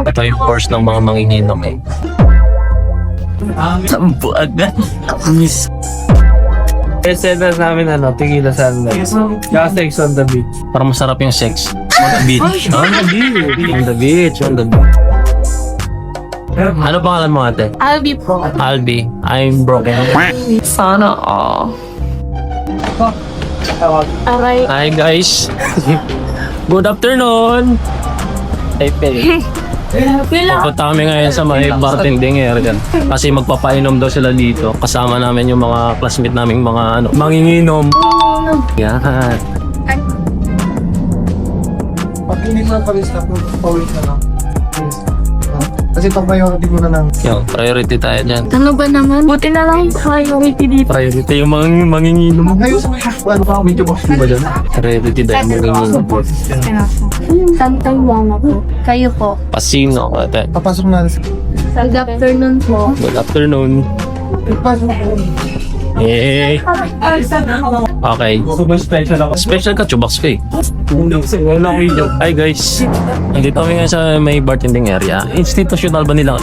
Ito yung course ng mga manginginom eh. Sampu agad. Miss. Send namin tequila sunrise. Tsaka sex on the beach. Para masarap yung sex. On the beach. On the beach. On the beach. On the beach. Ano pangalan mo ate? Albi po. Albi. I'm broken. Sana all. Aray. Hi guys. Good afternoon. Hey, Pei. Pupunta kami ngayon sa may bartending area dyan. Kasi magpapainom daw sila dito. Kasama namin yung mga classmate naming mga manginginom. Yan. Pag hindi mo na palis na, pawis na lang. Kasi pag-priority mo na lang. Yung priority tayo dyan. Ano ba naman? Buti na lang priority dito. Priority yung mga manginginom. Ngayon sa mga ano pa, medyo box ba dyan? Priority dahil manginginom. Tantang mama po. Kayo po. Pasino. Ate. Papasok na. Good afternoon po. Good afternoon. Papasok na. Hey. Okay. Super special ako. Special ka, chubaks ka eh. Wala ko yung Hi guys. Nandito kami ngayon sa may bartending area. Institutional ba nila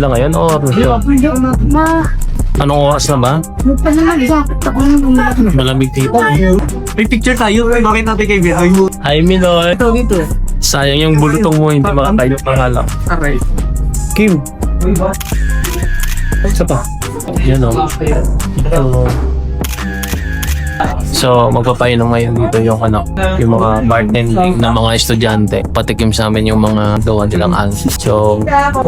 ngayon or Ma, anong oras na ba? paano mag-jacket ako ng Malamig dito. may picture tayo. Bakit natin kay Bea? Hi Miloy. Ito. Sayang yung bulutong mo hindi makakayo pangalan. Aray. Kim. Isa pa. Yan o. Ito. So, magpapainom ngayon dito yung yung mga bartending na mga estudyante. Patikim sa amin yung mga gawa nilang alcohol. So,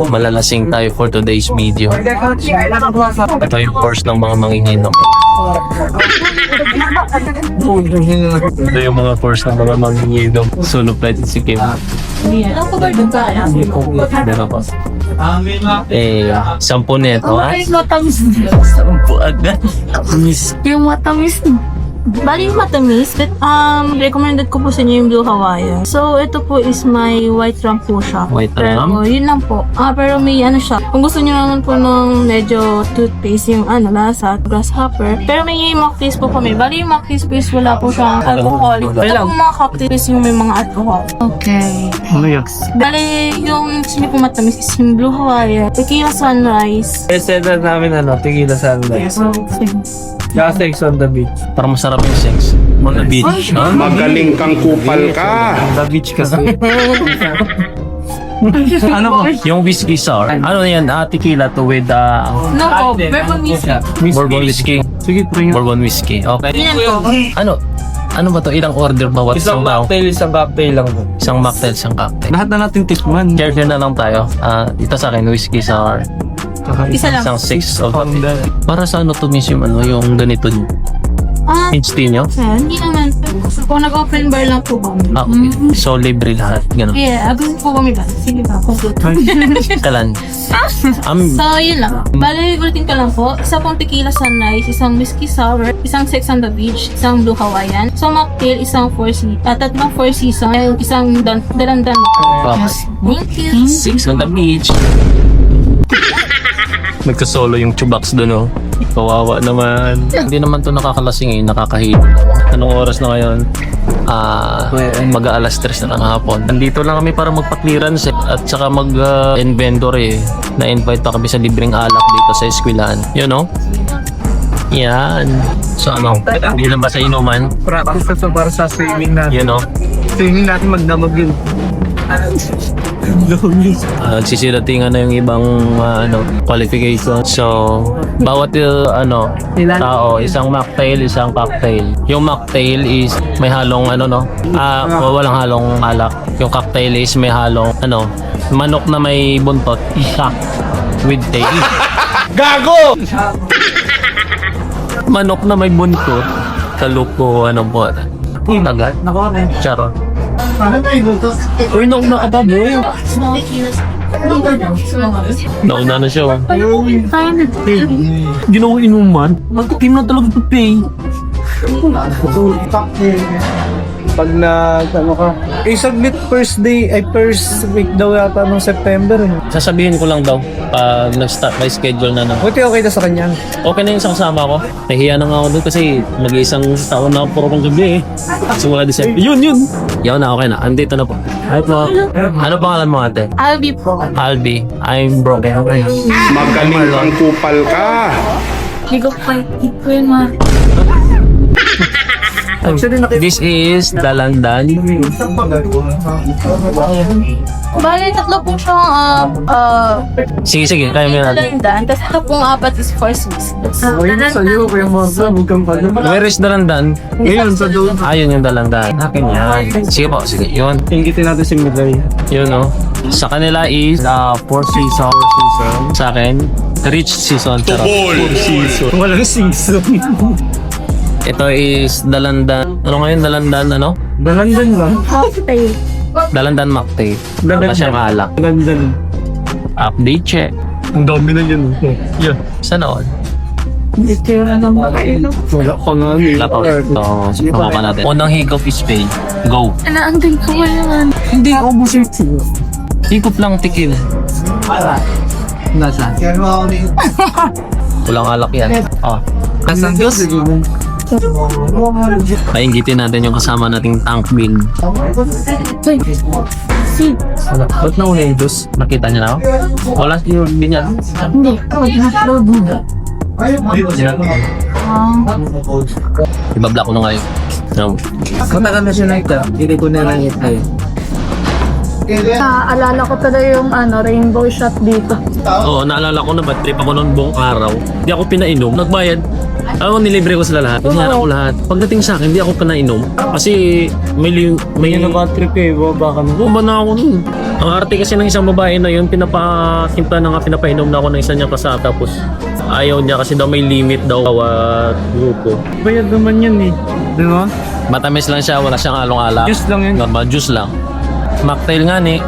malalasing tayo for today's video. Ito yung course ng mga manginginom. Ito yung mga course ng mga manginginom. Solo pwede si Kim. Meron pa. Eh, 10 neto. Ay, matamis. 10 agad. Miss. Yung matamis. Bali yung matamis, recommended ko po sa inyo yung Blue Hawaiian. So, ito po is my white rum po siya. White Pero, rum? yun lang po. Pero may siya. Kung gusto niyo naman po ng medyo toothpaste, yung lasa, grasshopper. Pero may mock taste po kami. Bali yung mock taste is wala po siyang alcohol. Ito po mga cocktail is yung may mga alcohol. Okay. Ano yan? Bali, yung gusto niyo po matamis is yung Blue Hawaiian. Tequila Sunrise. Send namin tequila sunrise. Tsaka sex on the beach. Para masarap yung sex. On the beach. Magaling kang kupal ka. The beach kasi. Ano ba? Yung whiskey sour. Ano yan? Tequila to with No po, bourbon whiskey. bourbon whiskey. Sige, bring it. Bourbon whiskey. Okay. Yan po. Ano ba to? Ilang order ba? Isang cocktail lang po. Isang mocktail, isang cocktail. Lahat na natin tikman. Share na lang tayo. Dito sa akin, whiskey sour. Isa lang. Isang 6 of para sa to miss yung ganito niyo? Hinsti nyo? Hindi naman. Kung nag-open bar lang po kami. Okay. So, libre lahat. Ganun. Yeah, gusto po kami ba? Sige ba? Kalan. So, yun lang. Bale, ulitin ko lang po. Isa pong tequila sunrise, isang whiskey sour, isang sex on the beach, isang blue Hawaiian, isang mocktail, isang tatlong four season, isang dalandan. Okay. Thank you. 6 on the beach. Nagkasolo yung chubaks doon, oh. Kawawa naman. Hindi naman to nakakalasing eh, nakakahilo. Anong oras na ngayon? Mag-aalas 3 na ng hapon. Nandito lang kami para magpa-clearance at saka mag-inventory. Na-invite pa kami sa libreng alak dito sa eskwelahan. Yun, no? Yan. So ano, hindi lang ba sa inuman? Practice na para sa saving natin. Yun, no? Saving natin magdamag yun. Nagsisiratingan na yung ibang qualification. So, bawat tao, isang mocktail, isang cocktail. Yung mocktail is may halong walang halong alak. Yung cocktail is may halong manok na may buntot, isa with tail. Gago! Manok na may buntot, kaluko, po. Agad? Charot. Uy, nauna ka ba, boy? Nauna na siya. Ginawa inuman? Magtikim na talaga ito, Pay. Pag ano ka. Submit first week daw yata ng September. Sasabihin ko lang daw pag nag-start by schedule na. Buti okay na sa kanya. Okay na yung isang kasama ko. Nahiya na nga ako doon kasi mag-iisang taon na puro kong gabi eh. Simula December. Yun! Yaw na, okay na. Andito na po. Hi po. Ano pangalan mo ate? Albi po. Albi. I'm broken. Magaling kang kupal ka. Hindi ko pa yun ma. This is Dalandan. Bali, tatlo po siyang Sige. Kaya mo natin. dalandan. Tapos ito pong apat is for Swiss. Sa'yo, Kuya Marcel, huwag kang pala. Where is Dalandan? Ngayon, sa doon. Ayun yung Dalandan. Akin yan. Sige po, sige. Yun. Inggitin natin si Milay. Yun o. Sa kanila is 4 season. Sa akin, rich season. Charot. Walang season. Ito is Dalandan. Ano ngayon? Dalandan ano? Dalandan lang. Cocktail. Dalandan mocktail. Wala siyang alak. Dalandan. Update check. Ang dami na yun. Yeah. Sana all. Hindi kayo na naman. Wala ko nga. Lapot. So, pa natin. Unang higop is pay. Go. Naandun ko ngayon. Hindi ako busing. Higop lang tikil. Nasa? Kaya mo ako ni... Walang alak yan. Oh. Kasang Diyos. Painggitin natin yung kasama nating tank build. Ba't na una yung Diyos? Nakita niya na ako? Wala yun, hindi niya. Hindi. Upload mo. Ibablock ko na ngayon. Matagal na siya na ito. Hindi ko na lang ito. Alala ko pala yung rainbow shot dito. Oo, naalala ko na bad trip ako noon buong araw. Hindi ako pinainom. Nagbayad. Ako nilibre ko sila lahat. Pinara ko lahat. Pagdating sa akin, hindi ako pinainom. Kasi may Yan ang bad trip eh. Baba ka na. Bumba na ako nun. Ang arte kasi ng isang babae na yun, pinapainom na ako ng isa niya kasama. Tapos ayaw niya kasi daw may limit daw bawat grupo. Bayad naman yan eh. Di ba? Matamis lang siya, wala siyang along alak. Juice lang yan. Normal, juice lang. Mocktail nga ni.